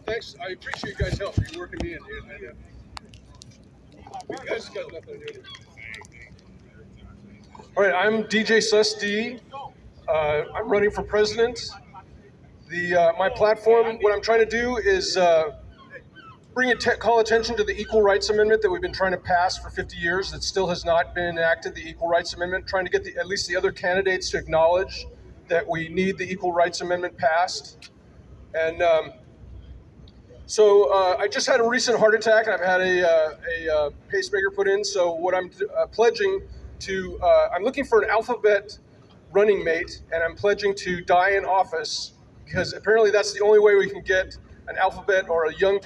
Thanks. I appreciate you guys' help. You're working me in here. You guys got nothing to do with it. All right, I'm DJ Sus D. I'm running for president. My platform, what I'm trying to do is call attention to the Equal Rights Amendment that we've been trying to pass for 50 years that still has not been enacted, the Equal Rights Amendment, trying to get at least the other candidates to acknowledge that we need the Equal Rights Amendment passed. And I just had a recent heart attack, and I've had a pacemaker put in. So what I'm pledging to, I'm looking for an alphabet running mate, and I'm pledging to die in office because apparently that's the only way we can get an alphabet or a young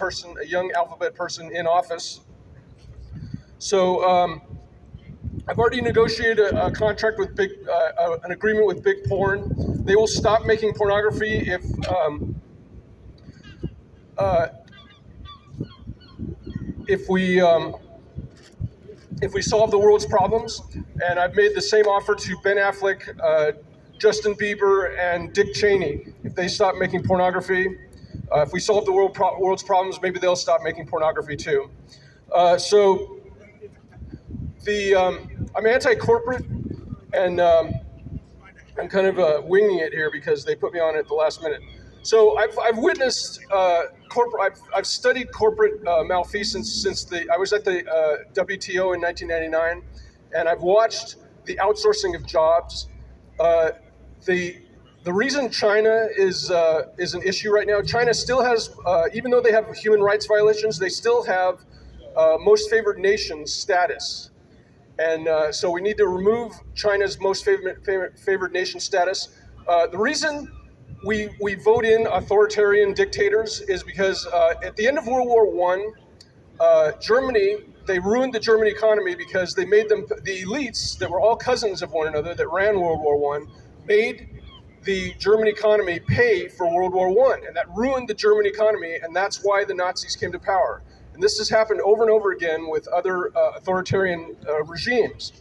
alphabet person in office. So I've already negotiated a contract with an agreement with Big Porn. They will stop making pornography if we solve the world's problems. And I've made the same offer to Ben Affleck, Justin Bieber, and Dick Cheney. If they stop making pornography, if we solve the world's problems, maybe they'll stop making pornography too. I'm anti-corporate, and I'm kind of winging it here because they put me on it at the last minute. So I've witnessed I've studied corporate malfeasance since I was at the WTO in 1999, and I've watched the outsourcing of jobs. The reason China is an issue right now, China still has, even though they have human rights violations, they still have most favored nation status. And so we need to remove China's most favored nation status. The reason we vote in authoritarian dictators is because at the end of World War I, Germany, they ruined the German economy because they made the elites that were all cousins of one another that ran World War I, made the German economy pay for World War I, and that ruined the German economy, and that's why the Nazis came to power. And this has happened over and over again with other authoritarian regimes.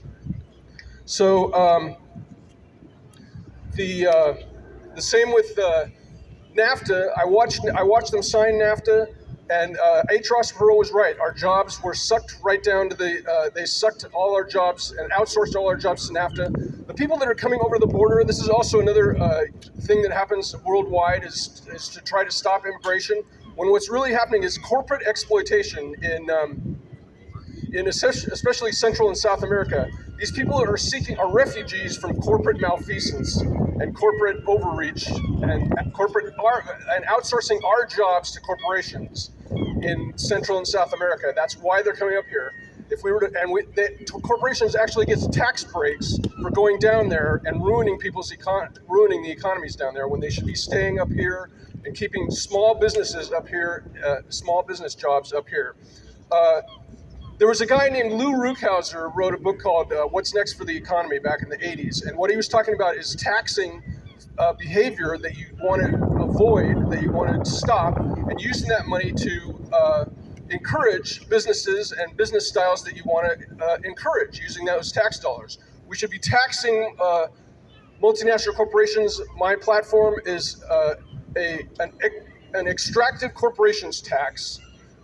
So the same with NAFTA. I watched them sign NAFTA, and H. Ross Perot was right. Our jobs were sucked right down to they sucked all our jobs and outsourced all our jobs to NAFTA. The people that are coming over the border, this is also another thing that happens worldwide, is to try to stop immigration, when what's really happening is corporate exploitation in especially Central and South America. These people are refugees from corporate malfeasance and corporate overreach and outsourcing our jobs to corporations in Central and South America. That's why they're coming up here. If we were to, corporations actually get tax breaks for going down there and ruining ruining the economies down there when they should be staying up here and keeping small businesses up here, small business jobs up here. There was a guy named Lou Ruckhauser who wrote a book called What's Next for the Economy back in the 80s. And what he was talking about is taxing behavior that you want to avoid, that you want to stop, and using that money to encourage businesses and business styles that you want to encourage using those tax dollars. We should be taxing multinational corporations. My platform is an extractive corporations tax.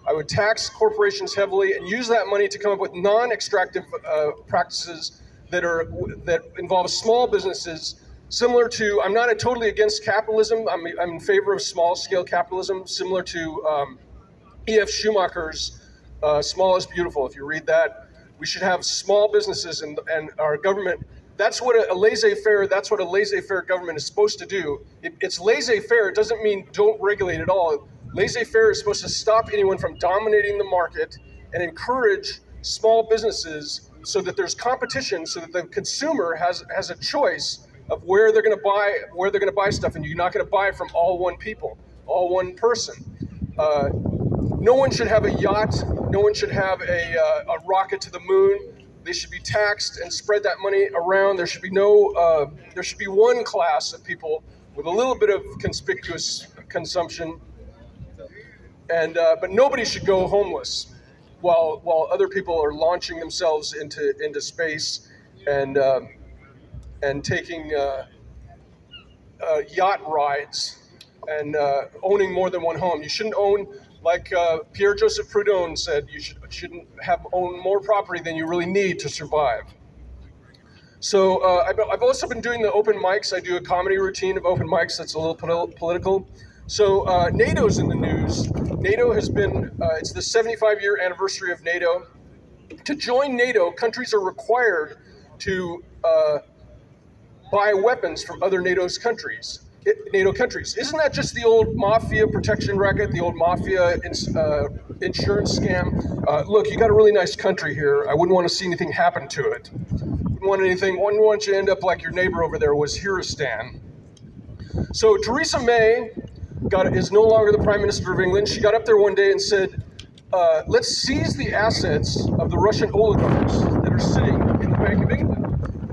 I would tax corporations heavily and use that money to come up with non-extractive practices that involve small businesses. Similar to, I'm not totally against capitalism. I'm in favor of small-scale capitalism, similar to E.F. Schumacher's "Small is Beautiful." If you read that, we should have small businesses and our government. That's what a laissez-faire. That's what a laissez-faire government is supposed to do. It's laissez-faire. It doesn't mean don't regulate at all. Laissez-faire is supposed to stop anyone from dominating the market and encourage small businesses so that there's competition, so that the consumer has a choice of where they're going to buy stuff, and you're not going to buy from all one person. No one should have a yacht. No one should have a rocket to the moon. They should be taxed and spread that money around. There should be there should be one class of people with a little bit of conspicuous consumption. And but nobody should go homeless while other people are launching themselves into space and taking yacht rides and owning more than one home. You shouldn't own, like Pierre-Joseph Proudhon said, shouldn't own more property than you really need to survive. So I've also been doing the open mics. I do a comedy routine of open mics that's a little political. So NATO's in the news. NATO has been, it's the 75-year anniversary of NATO. To join NATO, countries are required to buy weapons from other NATO countries. Isn't that just the old mafia protection racket, the old mafia insurance scam? Look, you got a really nice country here. I wouldn't want to see anything happen to it. Wouldn't want you to end up like your neighbor over there was Hiristan. So Theresa May is no longer the Prime Minister of England. She got up there one day and said, let's seize the assets of the Russian oligarchs that are sitting in the Bank of England.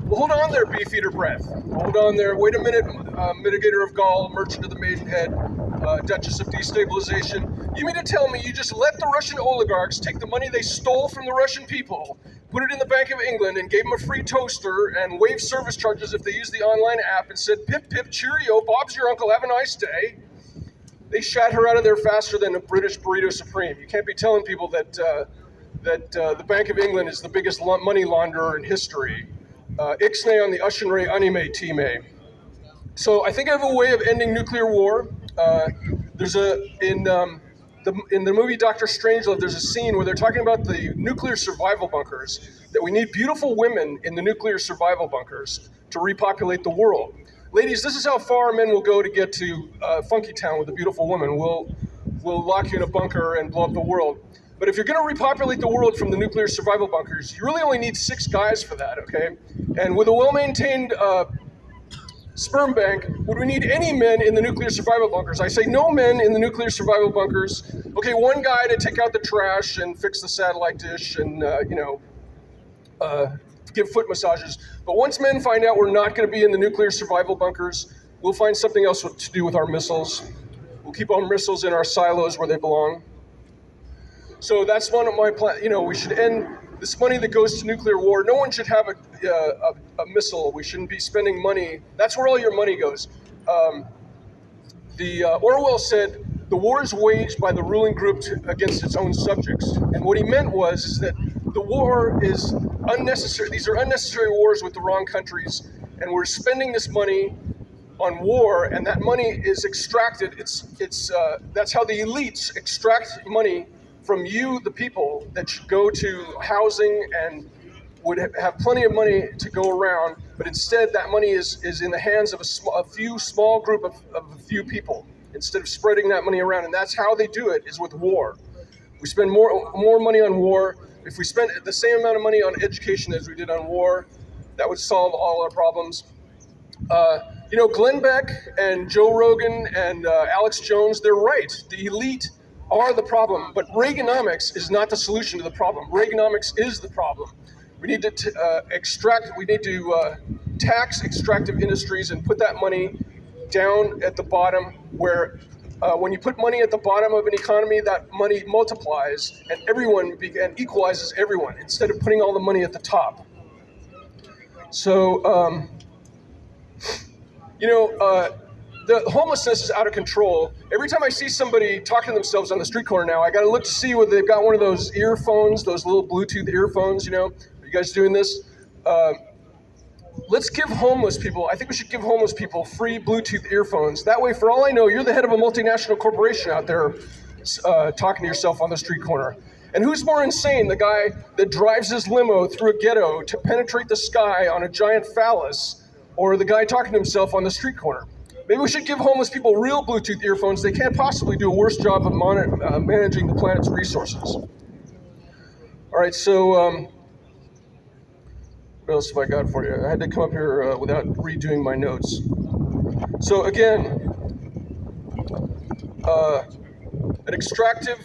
Well, hold on there, Beefeater Breath. Hold on there. Wait a minute, mitigator of gall, merchant of the Maidenhead, Duchess of Destabilization. You mean to tell me you just let the Russian oligarchs take the money they stole from the Russian people, put it in the Bank of England, and gave them a free toaster and waived service charges if they used the online app and said, pip, pip, cheerio, Bob's your uncle, have a nice day? They shot her out of there faster than a British burrito supreme. You can't be telling people that the Bank of England is the biggest money launderer in history. Ixnay on the Ushinray anime team. So I think I have a way of ending nuclear war. In the movie Dr. Strangelove, there's a scene where they're talking about the nuclear survival bunkers, that we need beautiful women in the nuclear survival bunkers to repopulate the world. Ladies, this is how far men will go to get to Funky Town with a beautiful woman. We'll lock you in a bunker and blow up the world. But if you're going to repopulate the world from the nuclear survival bunkers, you really only need 6 guys for that, okay? And with a well-maintained sperm bank, would we need any men in the nuclear survival bunkers? I say no men in the nuclear survival bunkers. Okay, 1 guy to take out the trash and fix the satellite dish and, give foot massages. But once men find out we're not going to be in the nuclear survival bunkers, we'll find something else to do with our missiles. We'll keep our missiles in our silos where they belong. So that's one of my plans. We should end this money that goes to nuclear war. No one should have a missile. We shouldn't be spending money. That's where all your money goes. Orwell said, the war is waged by the ruling group against its own subjects. And what he meant is that the war is unnecessary. These are unnecessary wars with the wrong countries. And we're spending this money on war, and that money is extracted. That's how the elites extract money from you, the people, that should go to housing and would have plenty of money to go around, but instead that money is in the hands of a few small group of a few people, instead of spreading that money around. And that's how they do it, is with war. We spend more money on war. If we spent the same amount of money on education as we did on war, that would solve all our problems. Glenn Beck and Joe Rogan and Alex Jones, they're right. The elite are the problem, but Reaganomics is not the solution to the problem. Reaganomics is the problem. We need to tax extractive industries and put that money down at the bottom, where when you put money at the bottom of an economy, that money multiplies and equalizes everyone, instead of putting all the money at the top. So, the homelessness is out of control. Every time I see somebody talking to themselves on the street corner now, I got to look to see whether they've got one of those earphones, those little Bluetooth earphones, Are you guys doing this? Let's give homeless people, I think we should give homeless people free Bluetooth earphones. That way, for all I know, you're the head of a multinational corporation out there talking to yourself on the street corner. And who's more insane, the guy that drives his limo through a ghetto to penetrate the sky on a giant phallus, or the guy talking to himself on the street corner? Maybe we should give homeless people real Bluetooth earphones. They can't possibly do a worse job of managing the planet's resources. All right, so what else have I got for you? I had to come up here without redoing my notes. So again, an extractive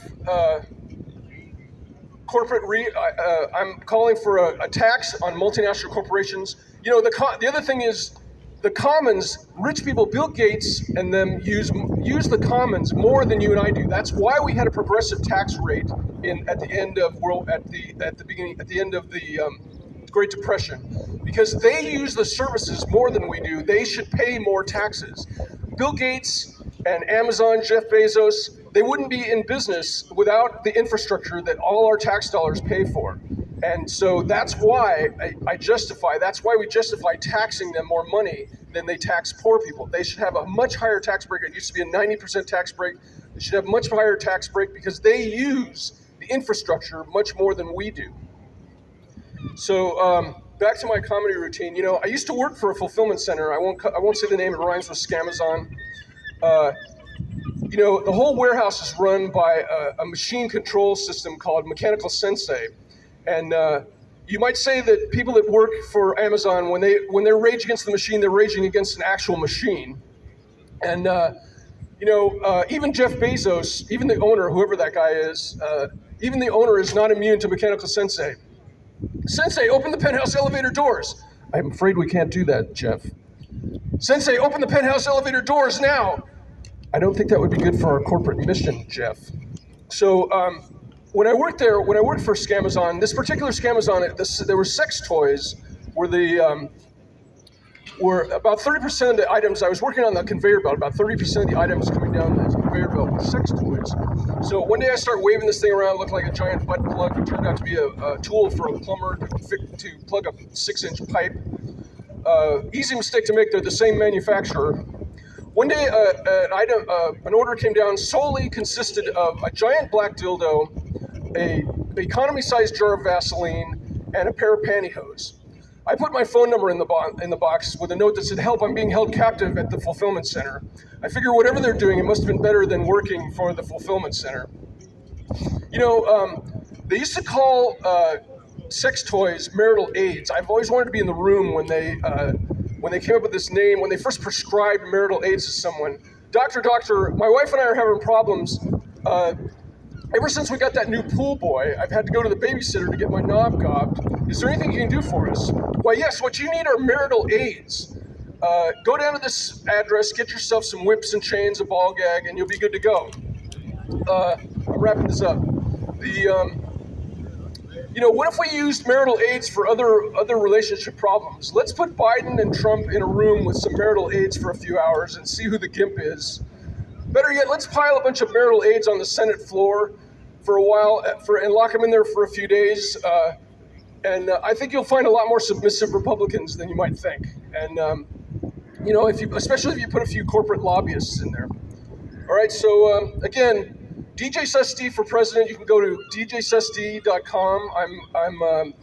I'm calling for a tax on multinational corporations. The other thing is, the commons, rich people, Bill Gates and them use the commons more than you and I do. That's why we had a progressive tax rate at the end of the Great Depression, because they use the services more than we do. They should pay more taxes. Bill Gates And Amazon, Jeff Bezos, they wouldn't be in business without the infrastructure that all our tax dollars pay for. And so that's why that's why we justify taxing them more money than they tax poor people. They should have a much higher tax break. It used to be a 90% tax break. They should have a much higher tax break because they use the infrastructure much more than we do. So back to my comedy routine. You know, I used to work for a fulfillment center. I won't say the name. It rhymes with Scamazon. You know, the whole warehouse is run by a machine control system called Mechanical Sensei. And you might say that people that work for Amazon, when they rage against the machine, they're raging against an actual machine. And you know, even Jeff Bezos, even the owner, whoever that guy is, even the owner is not immune to Mechanical Sensei. Sensei, open the penthouse elevator doors. I'm afraid we can't do that, Jeff. Sensei, open the penthouse elevator doors now. I don't think that would be good for our corporate mission, Jeff. So when I worked for Scamazon, this particular Scamazon, there were sex toys were about 30% of the items. I was working on the conveyor belt. About 30% of the items coming down the conveyor belt were sex toys. So one day I start waving this thing around, it looked like a giant butt plug. It turned out to be a tool for a plumber to plug a 6-inch pipe. Easy mistake to make. They're the same manufacturer. One day, an order came down solely consisted of a giant black dildo, an economy-sized jar of Vaseline, and a pair of pantyhose. I put my phone number in the box with a note that said, "Help, I'm being held captive at the fulfillment center." I figure whatever they're doing, it must have been better than working for the fulfillment center. You know, they used to call sex toys marital aids. I've always wanted to be in the room when they came up with this name, when they first prescribed marital aids to someone. Doctor, my wife and I are having problems. Ever since we got that new pool boy, I've had to go to the babysitter to get my knob gobbed. Is there anything you can do for us? Why, yes, what you need are marital aids. Go down to this address, get yourself some whips and chains, a ball gag, and you'll be good to go. I'm wrapping this up. You know, what if we used marital aids for other relationship problems? Let's put Biden and Trump in a room with some marital aids for a few hours and see who the gimp is. Better yet, let's pile a bunch of marital aids on the Senate floor for a while and lock them in there for a few days. And I think you'll find a lot more submissive Republicans than you might think. And, you know, especially if you put a few corporate lobbyists in there. All right, so again, DJ Sesti for president. You can go to djsesti.com. I'm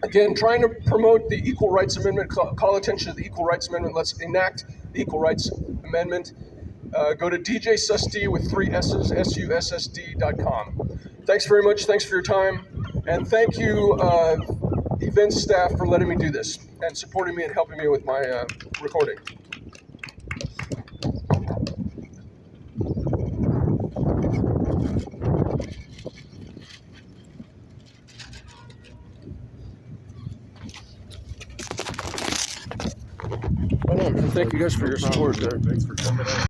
again trying to promote the Equal Rights Amendment. Call attention to the Equal Rights Amendment. Let's enact the Equal Rights Amendment. Go to djsesti with 3 S's, SUSSD.com. Thanks very much. Thanks for your time. And thank you, event staff, for letting me do this and supporting me and helping me with my recording. And thank you guys for your support there. Thanks for coming out.